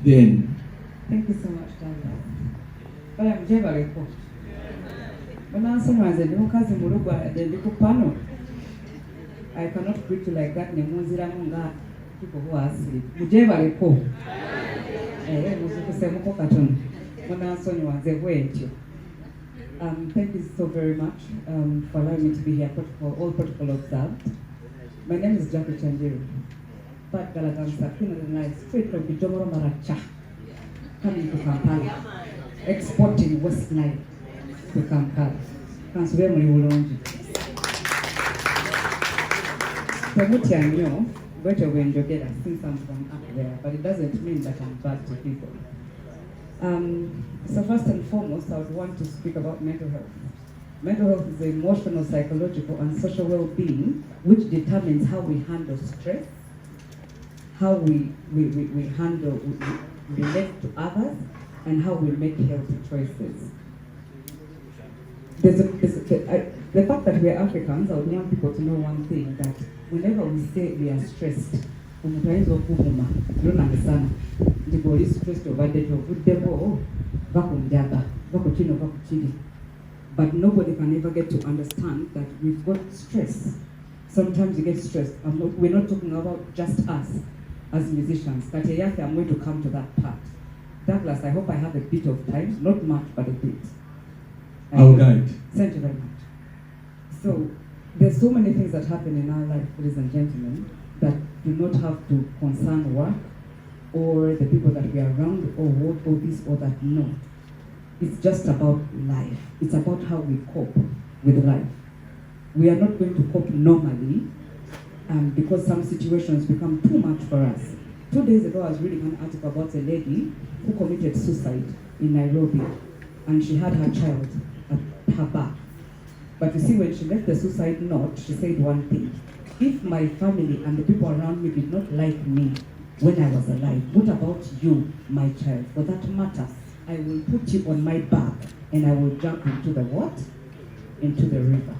then. Thank you so much, Daniel. But I'm very cool. When I say my Zenukas in Muruba, the little panel, I cannot greet you like that in Muzira Munga, people who are asleep. Mujeva Repo. Eh, Musuku Katon. When I saw you as a way. Thank you so very much for allowing me to be here for all protocol observed. My name is Chandiru. But Galatansa, Queen of the Night, straight from Bijomoro Maracha, coming to Kampala, exporting West Nile to Kampala. Transfer my Ulonji. Tamuti I know, better when you get since I'm from up there, but it doesn't mean that I'm bad to people. So first and foremost, I would want to speak about mental health. Mental health is the emotional, psychological, and social well-being, which determines how we handle stress, how we handle, we relate to others, and how we make healthy choices. The fact that we are Africans, I would want people to know one thing, that whenever we say we are stressed, you don't understand. The body is stressed over the but nobody can ever get to understand that we've got stress. Sometimes you get stressed. We're not talking about just us as musicians. But I'm going to come to that part. Douglas, I hope I have a bit of time, not much, but a bit. I'll guide. Thank you very much. So, there's so many things that happen in our life, ladies and gentlemen, that do not have to concern work or the people that we are around or what or this or that. No. It's just about life. It's about how we cope with life. We are not going to cope normally because some situations become too much for us. 2 days ago, I was reading an article about a lady who committed suicide in Nairobi, and she had her child at her back. But you see, when she left the suicide note, she said one thing: if my family and the people around me did not like me when I was alive, what about you, my child? For that matter, I will put you on my back and I will jump into the what? Into the river.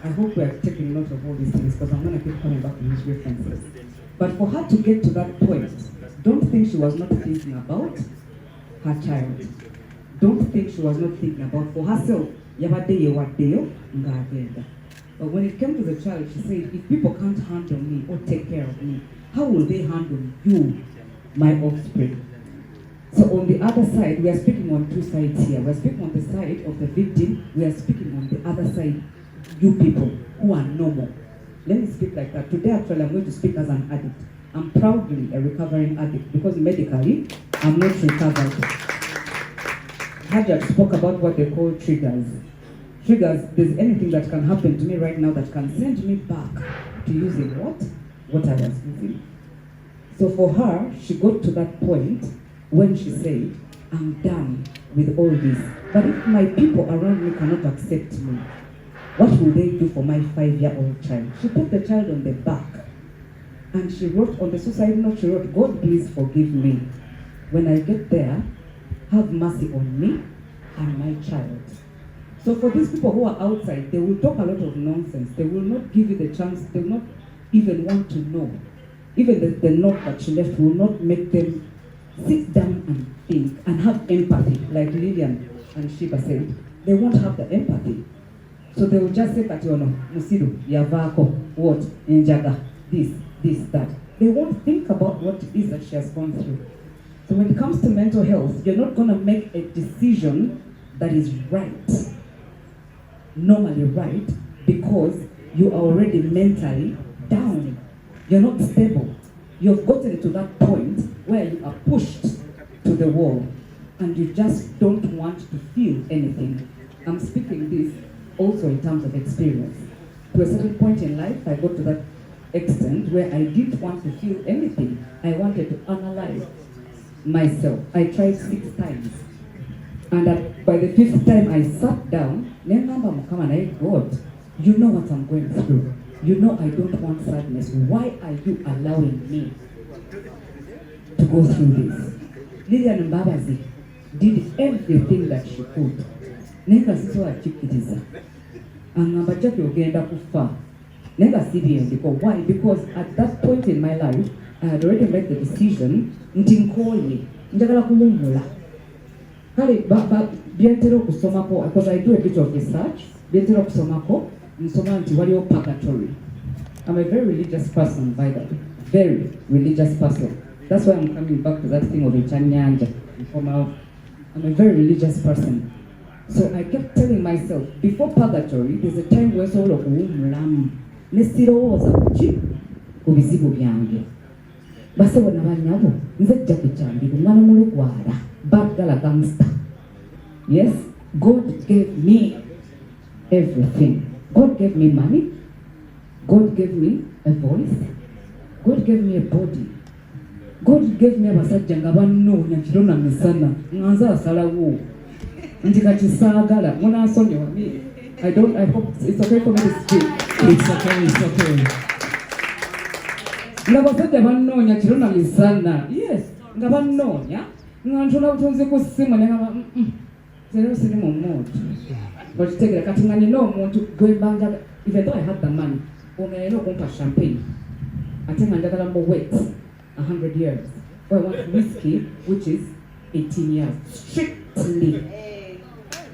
I hope we are taking note of all these things, because I'm going to keep coming back to these references. But for her to get to that point, don't think she was not thinking about her child. Don't think she was not thinking about for herself. But when it came to the child, she said, if people can't handle me or take care of me, how will they handle you, my offspring? So on the other side, we are speaking on two sides here. We are speaking on the side of the victim. We are speaking on the other side, you people who are normal. Let me speak like that. Today, actually, I'm going to speak as an addict. I'm proudly a recovering addict because medically, I'm not recovered. Hajat spoke about what they call triggers. Triggers, there's anything that can happen to me right now that can send me back to using what I was using. So for her, she got to that point when she said, I'm done with all this. But if my people around me cannot accept me, what will they do for my 5-year-old child? She put the child on the back and she wrote on the suicide note, she wrote, God, please forgive me. When I get there, have mercy on me and my child. So for these people who are outside, they will talk a lot of nonsense. They will not give you the chance. They will not even want to know. Even the note that she left will not make them sit down and think and have empathy, like Lillian and Sheebah said. They won't have the empathy. So they will just say that, Musidu, Yavako, what, Njaga, this, that. They won't think about what it is that she has gone through. So when it comes to mental health, you're not going to make a decision that is right, normally right, because you are already mentally down. You're not stable. You've gotten to that point where you are pushed to the wall and you just don't want to feel anything. I'm speaking this also in terms of experience. To a certain point in life, I got to that extent where I didn't want to feel anything. I wanted to analyze myself. I tried 6 times. And by the 5th time I sat down, God, you know what I'm going through. You know I don't want sadness. Why are you allowing me to go through this? Lillian Mbabazi did everything that she could. Nenga siso achikiriza. Angamba chake ogenda kufa. Nenga sibiyendiko. Why? Because at that point in my life, I had already made the decision nti nkooye njagala kuwummula kale byentera okusomako because I do a bit of research byentera okusomako nsoma nti waliwo purgatory. I'm a very religious person, by the way. Very religious person. That's why I'm coming back to that thing of Chanyanja. I'm a very religious person. So I kept telling myself, before purgatory, there's a time where soul of mulamu nesirowooza kuki ku bizibu byange. Basebo nabanyabo nze jjake Chandiru mwana mulugwala baddala gangster. Yes, God gave me everything. God gave me money. God gave me a voice. God gave me a body. God gave me abasajja nga bannoonya kiro na misana nga nze asalawo nti kati saagala munansonyiwa me. I hope it's okay for me to speak. It's okay. Nga basajja bannoonya kiro na misana. Yes, nga bannoonya nga ntula butunzi ku ssimu ne ngamba zero siri mu mood. Okitegera kati nga nina omuntu gwe mbanga, even though I had the money, ono yalina okumpa champagne ate nga njagala mu wait 100 years. Or I want whiskey which is 18 years strictly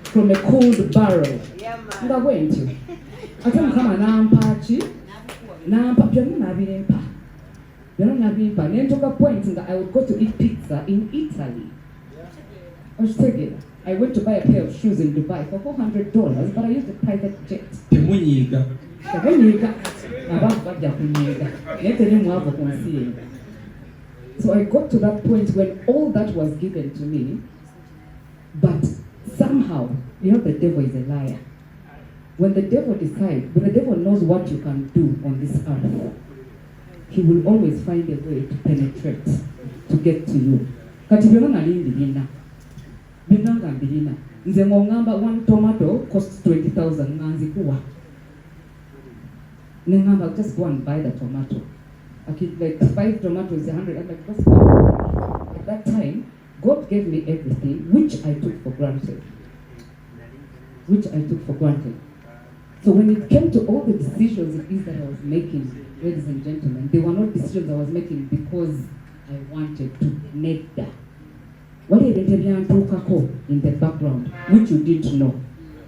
from a cold barrel. Nga bwentyo ate mukama nampaki nampa byonna nabimpa nentuka point nga I would go to eat pizza in Italy. Okitegera I went to buy a pair of shoes in Dubai for $400, but I used a private jet. Temunyiga. So I got to that point when all that was given to me, but somehow, you know, the devil is a liar. When the devil knows what you can do on this earth, he will always find a way to penetrate, to get to you. Nze ng'ongamba one tomato costs 20,000 nga nzikuwa. Nengamba just go and buy the tomato. Like 5 tomatoes, 100. I'm like, just go. At that time, God gave me everything, which I took for granted. So when it came to all the decisions it is that I was making, ladies and gentlemen, they were not decisions I was making because I wanted to. Nedda. What did in the background, which you didn't know.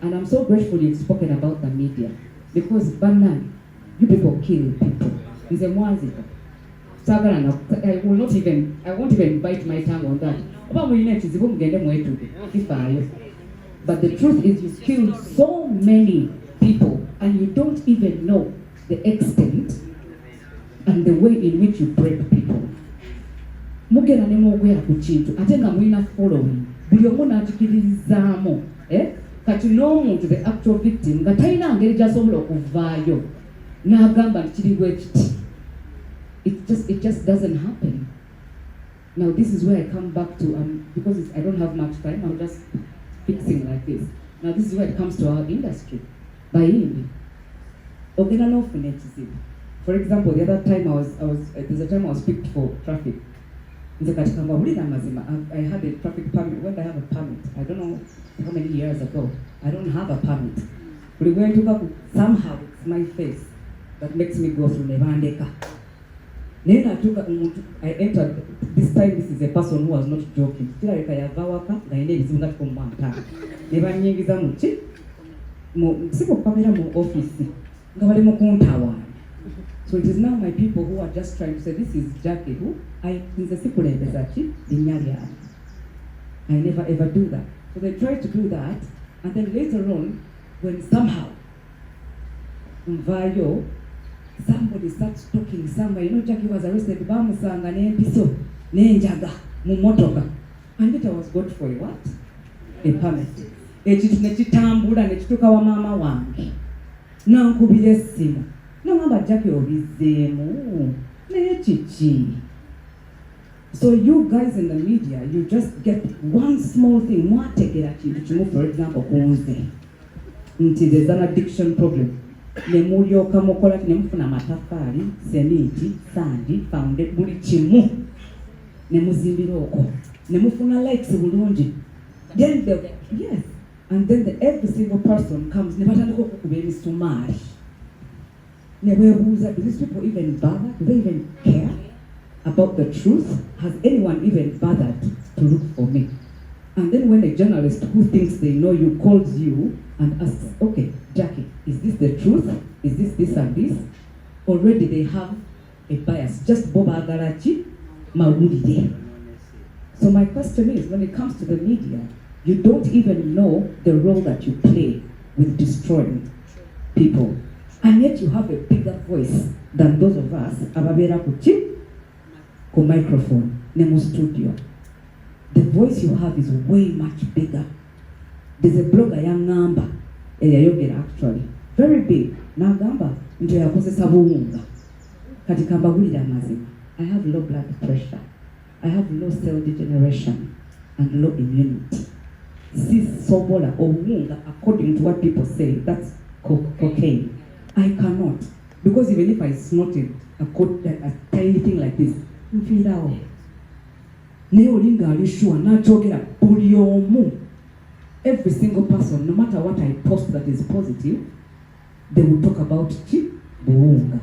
And I'm so grateful you've spoken about the media. Because Banan, you people kill people. It's a mwanzika. I won't even bite my tongue on that. But the truth is you killed so many people and you don't even know the extent and the way in which you break people. Mugera ne mwogera ku kintu ate nga mulina following buli omu n'akikiririzaamu kati n'omuntu the actual victim nga talina ngeri gy'asobola okuvaayo n'agamba nti kiri bwe kiti. It just doesn't happen. Now this is where I come back to because I don't have much time, I'm just fixing like this. Now this is where it comes to our industry. Bayimbi ogenda n'ofuna ekizibu. For example, the other time there's a time I was picked for traffic. I had a traffic permit. When I have a permit, I don't know how many years ago. I don't have a permit. But we went to somehow it's my face that makes me go through Nevandeka. Then I entered. This time this is a person who was not joking. So it is now my people who are just trying to say, this is Jackie who I never ever do that. So they try to do that, and then later on, when somehow somebody starts talking somewhere, you know, Jackie was arrested, and it was got for a what? A permit. So you guys in the media, you just get one small thing. For example, there's an addiction problem. Yes, and then every single person comes. Do these people even bother? Do they even care? about the truth? Has anyone even bothered to look for me? And then when a journalist who thinks they know you calls you and asks, okay, Jackie, is this the truth? Is this and this? Already they have a bias. Just Boba Garachi, Mawulide. So my question is, when it comes to the media, you don't even know the role that you play with destroying people. And yet you have a bigger voice than those of us, ababera kuchi, ku microphone, nemu studio. The voice you have is way much bigger. There's a blogger yangamba, eyayogera actually, very big. Nagamba, nje akozesa buwunga. Kati kamba wulira mazima. I have low blood pressure. I have low cell degeneration and low immunity. Sis sobola obuwunga, according to what people say, that's cocaine. I cannot. Because even if I snorted a tiny thing like this, you feel that way. Neolinga alishua na chogera buli omu. Every single person, no matter what I post that is positive, they will talk about buunga.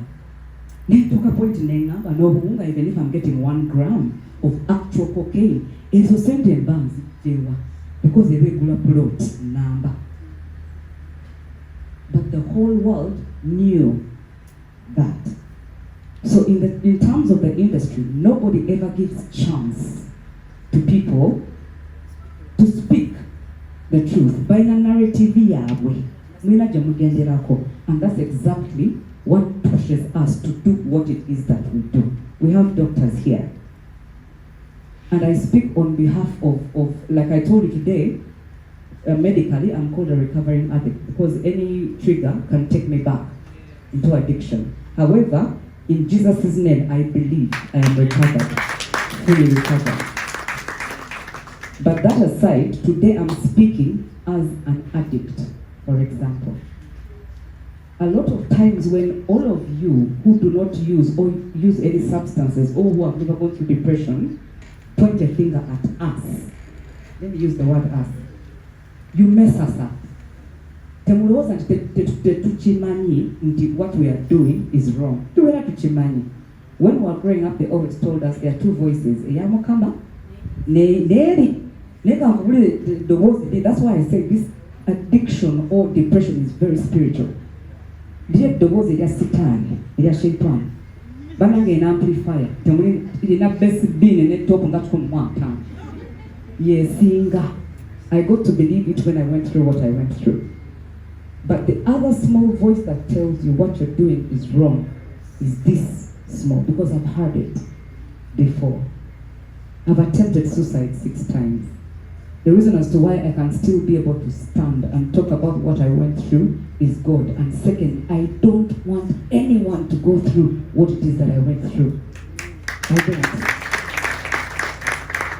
Then talk about nenga, no buunga, even if I'm getting 1 gram of actual cocaine, it's a certain bands, because a regular plot number. But the whole world knew that. So in terms of the industry, nobody ever gives chance to people to speak the truth. By the narrative, and that's exactly what pushes us to do what it is that we do. We have doctors here. And I speak on behalf of like I told you today, medically, I'm called a recovering addict because any trigger can take me back into addiction. However, in Jesus' name, I believe I am recovered, fully recovered. But that aside, today I'm speaking as an addict, for example. A lot of times when all of you who do not use or use any substances or who have never gone through depression point a finger at us, let me use the word us, you mess us up. Temuloza tuchimani nti what we are doing is wrong. Tuwela tuchimani. When we were growing up, they always told us there are two voices. Eyamukama, neri. The words. That's why I say this addiction or depression is very spiritual. The words they are Satan, they are Shaitan. Bananga in amplifier. Temuli ina best being in a top and that's from one time. Yes, singer. I got to believe it when I went through what I went through. But the other small voice that tells you what you're doing is wrong is this small, because I've heard it before. I've attempted suicide 6 times. The reason as to why I can still be able to stand and talk about what I went through is God. And second, I don't want anyone to go through what it is that I went through. I don't.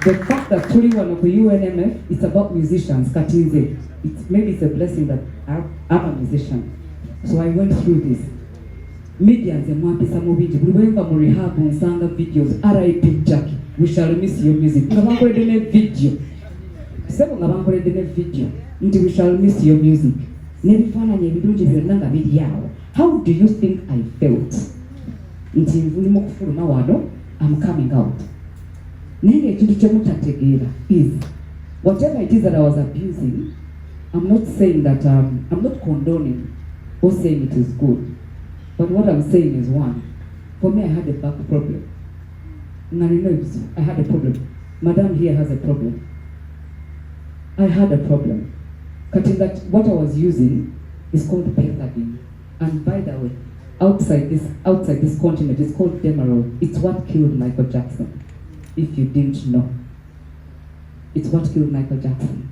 The fact that 21 of the UNMF, it's about musicians, Katize. Maybe it's a blessing that I'm a musician. So I went through this. Media and Mwapisa Mobiji, we went from rehab on Sanga videos, RIP Jackie, we shall miss your music. Video. Seven of video. We shall miss your music. How do you think I felt? I'm coming out. Is whatever it is that I was abusing, I'm not saying that I'm not condoning or saying it is good. But what I'm saying is one, for me I had a back problem. I had a problem. Madam here has a problem. I had a problem. Cutting that what I was using is called pethidine. And by the way, outside this continent, it's called Demerol. It's what killed Michael Jackson. If you didn't know. It's what killed Michael Jackson.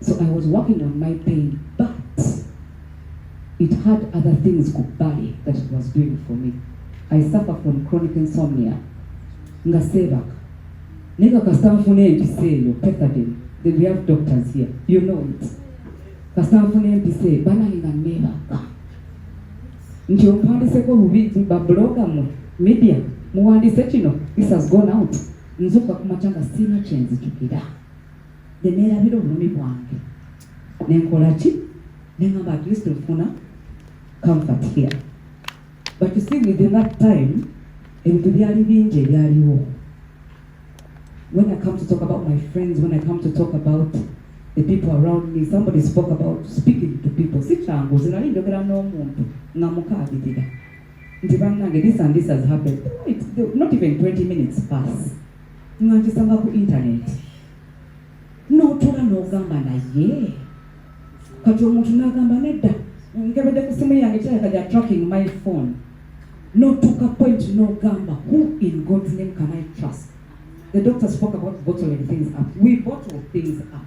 So I was working on my pain, but it had other things goodbye that it was doing for me. I suffer from chronic insomnia. Ngasebak. Nega kastamfune mpiseyo, pethidine. Then we have doctors here. You know it. Kastamfune mpiseyo, bana ngamebaka. Ndio mpandise ko bubiti babloga mu media. Muwandise kino, this has gone out. Nzuka kumachanga sina chenzi tukira. Demera biro bulumi bwange. Nenkola ki? Nengamba at least ufuna comfort here. But you see, within that time, ebintu byali bingi ebyaliwo. When I come to talk about my friends, when I come to talk about the people around me, somebody spoke about speaking to people. Si kyangu zinali njogera n'omuntu nga mukaabirira nti bannange this and this has happened. Not even 20 minutes pass nga nkisanga ku internet n'otuula n'ogamba naye kati omuntu n'agamba nedda nkebedde ku simu yange kirabika ja tracking my phone. N'otuuka point n'ogamba who in God's name can I trust? The doctor spoke about bottling things up. We bottle things up.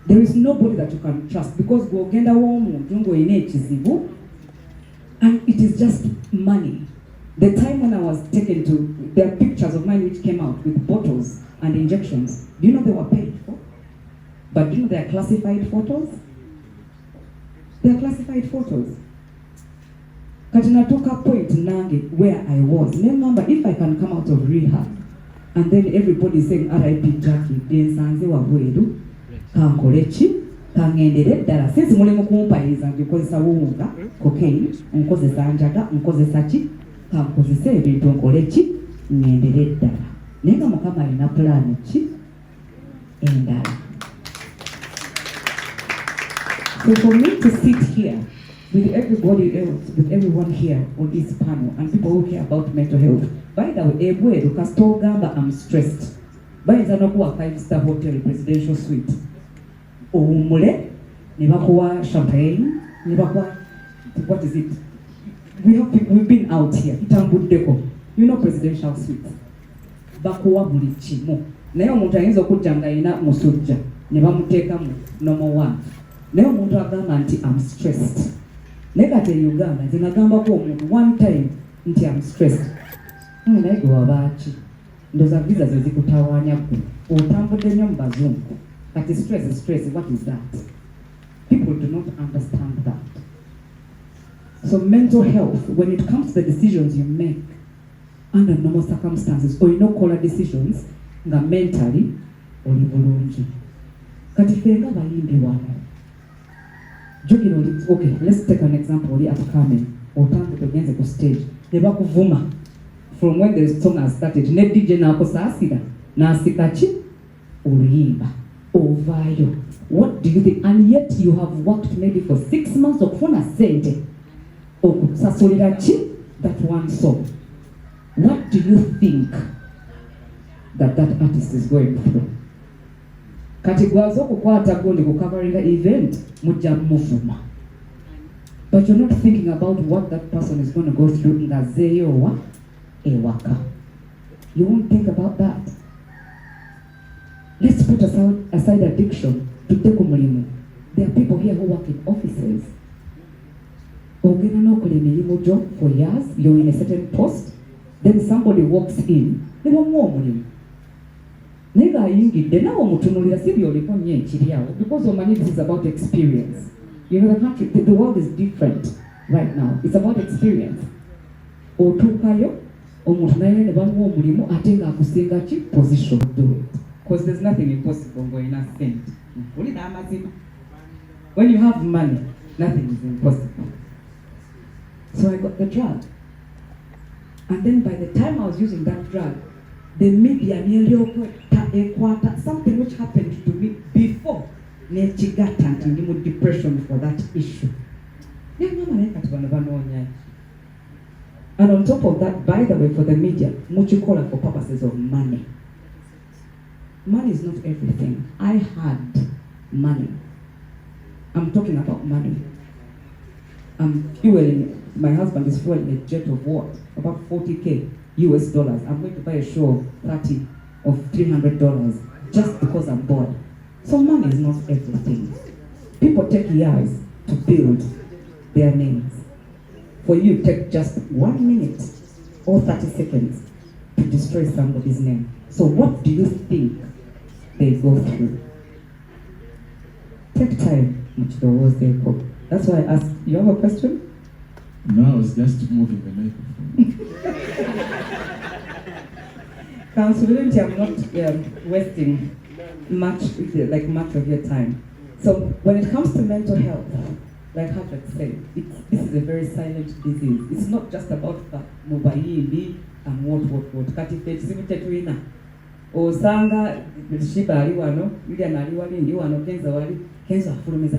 There is nobody that you can trust because gwogenda w'omuntu ng'olina ekizibu and it is just money. The time when I was taken to, there are pictures of mine which came out with bottles and injections. Do you know they were paid for? But do you know they are classified photos? They are classified photos. Kati natuka point nange where I was. Remember, if I can come out of rehab and then everybody is saying RIP Jackie, densanze wabweru, kankolechi, kangendere ddala. Since mulimu kumpayiriza nkozesa wuwunga, cocaine, nkozesa njaga, nkozesa ki, kankozesa ebintu nkolechi, ngendere ddala. Naye nga Mukama alina plan ki endala. So for me to sit here with everybody else, with everyone here on this panel, and people who care about mental health, by the way, ebweru kasitogamba I'm stressed. Bayinza n'okuwa 5-star hotel presidential suite. Owummule, ne bakuwa champagne, ne bakuwa, what is it? We've been out here, kitambuddeko. You know presidential suite. Bakuwa buli kimu. Naye omuntu ayinza okujja nga alina musujja, ne bamuteeka mu normal one. Naye omuntu agamba nti I'm stressed. Naye kati e Uganda nze nagambako omuntu one time nti I'm stressed. Naye gwe wabaaki? Ndoza visa ze zikutawaanya ggwe. Otambudde nnyo mu bazungu. Kati stress, what is that? People do not understand that. So mental health, when it comes to the decisions you make under normal circumstances, or color decisions, nga mentally, oli bulungi. Kati fenga bayimbi wano. Okay, let's take an example. Oli upcoming, otambudde ogenze ku stage. Ne bakuvuma. From when the song has started, ne DJ n'akosaasira, n'asika ki? Oluyimba. Ovaayo. What do you think? And yet you have worked maybe for 6 months okufuna sente. Okusasulira ki? That one song. What do you think that artist is going through? Kati gwazo okukwata gundi ku covering event, mujja muvuma. But you're not thinking about what that person is going to go through nga zeeyo ewaka. You won't think about that. Let's put aside addiction to take mulimu. There are people here who work in offices. Ogenda n'okola emirimu gyo for years, you're in a certain post, then somebody walks in, ne bamuwa omulimu. Naye ng'ayingidde nawe omutunuulira si by'oliko nnyo ekiri awo, because omanyi this is about experience. You know, the country, the world is different right now. It's about experience. Otuukayo, omuntu naye ne bamuwa omulimu ate ng'akusinga ki position to do it. Because there's nothing impossible going on sent. When you have money, nothing is impossible. So I got the drug. And then by the time I was using that drug, the media nearly something which happened to me before nechigata nti depression for that issue. And on top of that, by the way, for the media, muchikola for purposes of money. Money is not everything. I had money. I'm talking about money. I'm fueling, my husband is fueling a jet of what? About 40K US dollars. I'm going to buy a show of $300 just because I'm bored. So money is not everything. People take years to build their names. For you, take just 1 minute or 30 seconds to destroy somebody's name. So what do you think they go through? Take time. That's why I asked, you have a question? No, I was just moving the microphone. Councillor, I'm not wasting much of your time. So when it comes to mental health, like Harvard said, this is a very silent disease. It's not just about the mobile and what. Kati fetisimite tuina. Osanga, Sheebah ali wano, William ali wali, ndi wano, Kenzo wali, Kenzo afulumiza,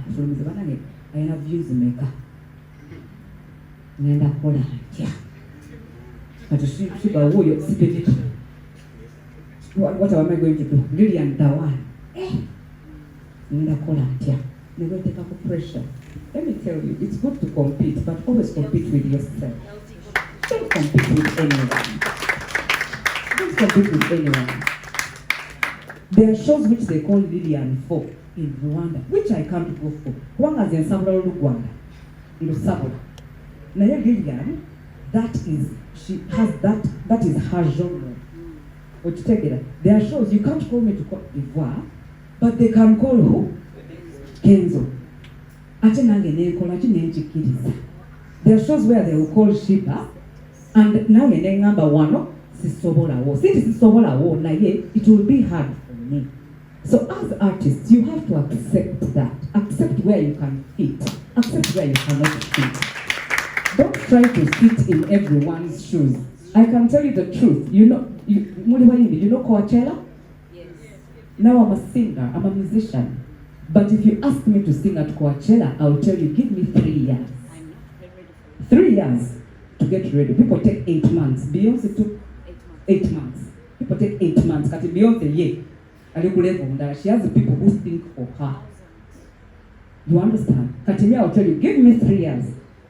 afulumiza banange, ayina views meka. Ngenda kola atya. Kati Sheebah huyo sipetiti. What am I going to do? William Tawani. Ngenda kola atya. They're going to take up pressure. Let me tell you, it's good to compete, but always compete with yourself. Don't compete with anyone. Don't compete with anyone. There are shows which they call Lilian 4 in Rwanda, which I can't go for. One has in Sabra Rwanda, in Sabra. Now Lilian, that is her genre. But take it. There are shows you can't call me to Cote d'Ivoire, but they can call who? Kenzo. There are shows where they will call Sheebah, and now the number one, it will be hard for me. So as artists, you have to accept that. Accept where you can fit. Accept where you cannot fit. Don't try to fit in everyone's shoes. I can tell you the truth. You know Coachella? Yes. Now I'm a singer, I'm a musician. But if you ask me to sing at Coachella, I'll tell you, give me 3 years. 3 years to get ready. People take 8 months. Beyonce took 8 months. People take 8 months. Kati Beyonce, she has the people who think for her. You understand? Kati me, I'll tell you, give me 3 years.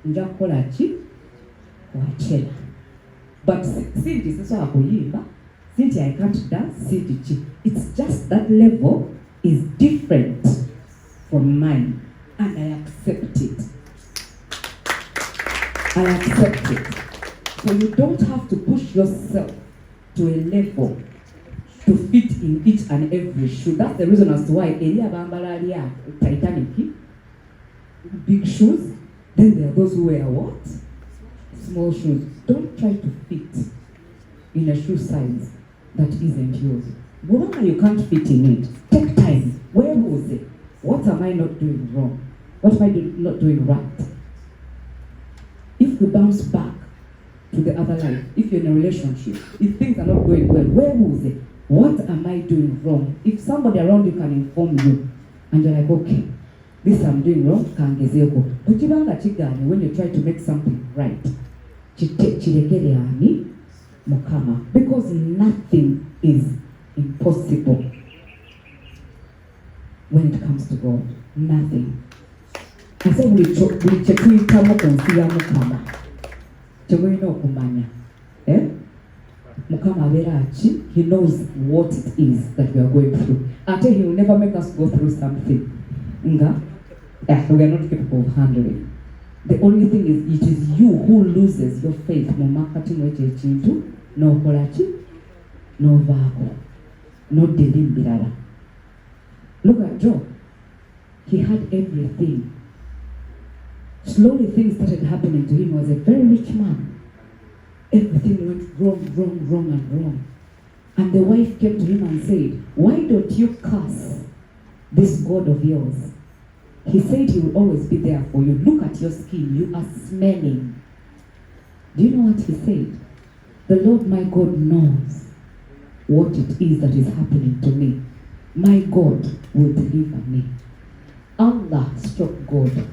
Nja kola chi Coachella. But Cindy, Cindy, I can't dance. Cindy, it's just that level is different from mine, and I accept it. I accept it. So you don't have to push yourself to a level to fit in each and every shoe. That's the reason as to why Elia Bambalaria, Titanic, big shoes. Then there are those who wear what? Small shoes. Don't try to fit in a shoe size that isn't yours. Whatever you can't fit in it, take time. Where was it? What am I not doing wrong? What am I not doing right? If you bounce back to the other life, if you're in a relationship, if things are not going well, where was it? What am I doing wrong? If somebody around you can inform you, and you're like, okay, this I'm doing wrong, but when you try to make something right, because nothing is impossible when it comes to God. Nothing. I said we check he knows what it is that we are going through. I tell you, he will never make us go through something we are not capable of handling. The only thing is, it is you who loses your faith. No kolachi, no vako, no delimbirala. Look at Job. He had everything. Slowly things started happening to him. He was a very rich man. Everything went wrong. And the wife came to him and said, why don't you curse this God of yours? He said he will always be there for you. Look at your skin. You are smelling. Do you know what he said? The Lord my God knows what it is that is happening to me. My God will deliver me. Allah, God,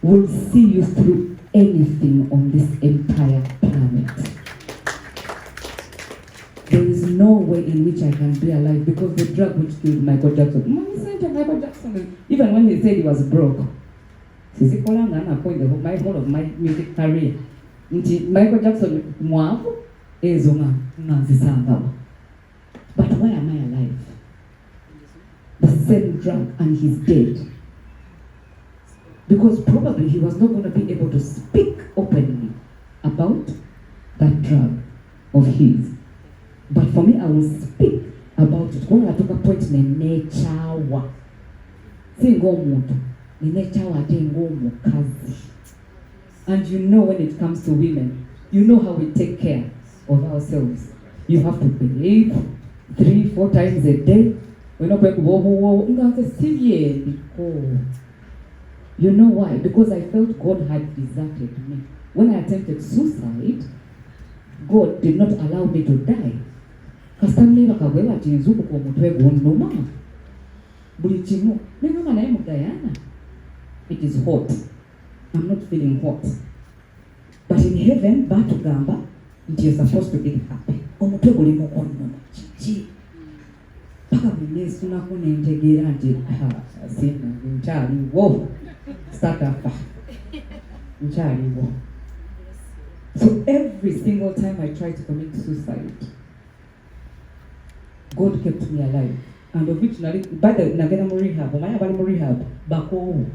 will see you through anything on this entire planet. There is no way in which I can be alive because the drug which killed Michael Jackson. Michael Jackson, even when he said he was broke, my whole of my music career. Michael Jackson, but why am I alive? The same drug, and he's dead. Because probably he was not going to be able to speak openly about that drug of his. But for me, I will speak about it. When I took a point, nenechawa. And you know, when it comes to women, you know how we take care of ourselves. You have to bathe 3-4 times a day. We're not going to You know why? Because I felt God had deserted me. When I attempted suicide, God did not allow me to die. Kastamne bakagweba ati nzuku kwa mutwe gunnuma. Buli kimu. Nengamba naye mu Guyana. It is hot. I'm not feeling hot. But in heaven, batugamba, you're supposed to be happy. Omutwe guli mu kunnuma. Kiki. Paka bweneesu nako nentegeera nti sina nkyaliwo. Start up. Nkyaliwo. So every single time I tried to commit suicide, God kept me alive. And of which bado nagenda mu rehab. Omanya bali mu rehab bakoowu.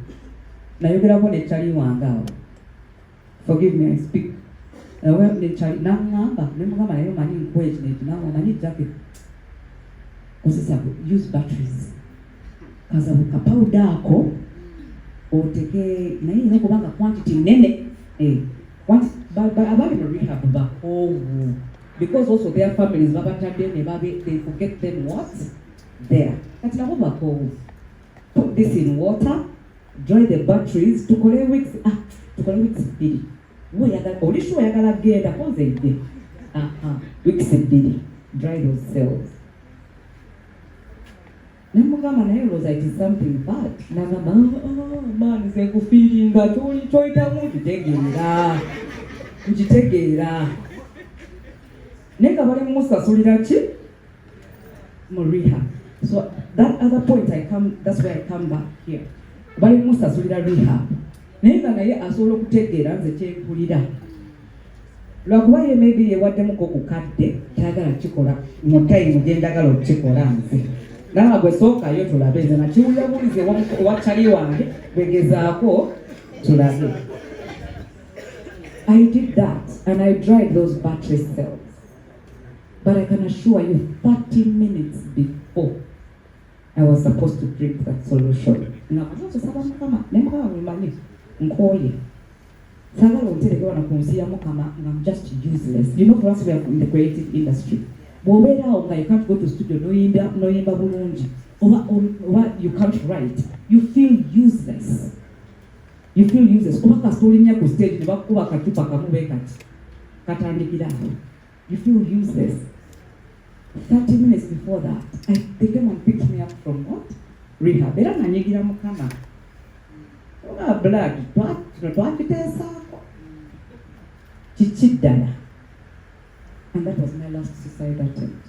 Nayogerako nekyali wangawo. Forgive me, I speak. Nekyali nangamba nemugamba naye omanyi nkuwa ekintu nangamba manyi jacket. Kozesa use batteries. Kaza bukapawuda ako oteke naye ino kubanga quantity nene. Abali mu rehab bakoowu. Because also their families, they forget them what's there. But now put this in water, dry the batteries, to collect weeks bidi. Only show I gotta get a day. Weeks bidi. Dry those cells. Namugama na yellow it is something bad. Nagama, man, is a feeling that only toy down to take it. Nega bali musa solirachi rehab. So that other point that's where I come back here. Bali musa solira rehab. Nega naye asobola okutegeera nze kyenkulira. Lwakuba ye maybe yewaddemu ko kukadde kyagala kikola mu time gyendagala okukikola nze. Nanga gwe sookayo tulabe nze nakiwulibulize wakyali wange bwegezaako tulabe. I did that and I dried those battery cells. But I can assure you, 30 minutes before I was supposed to drink that solution. Now, I'm just useless. You know, for us, we are in the creative industry. But you can't go to studio, or you can't write. You feel useless. You feel useless. You feel useless. 30 minutes before that, they came and picked me up from what? Rehab. They don't know mukama. Blood. And that was my last suicide attempt.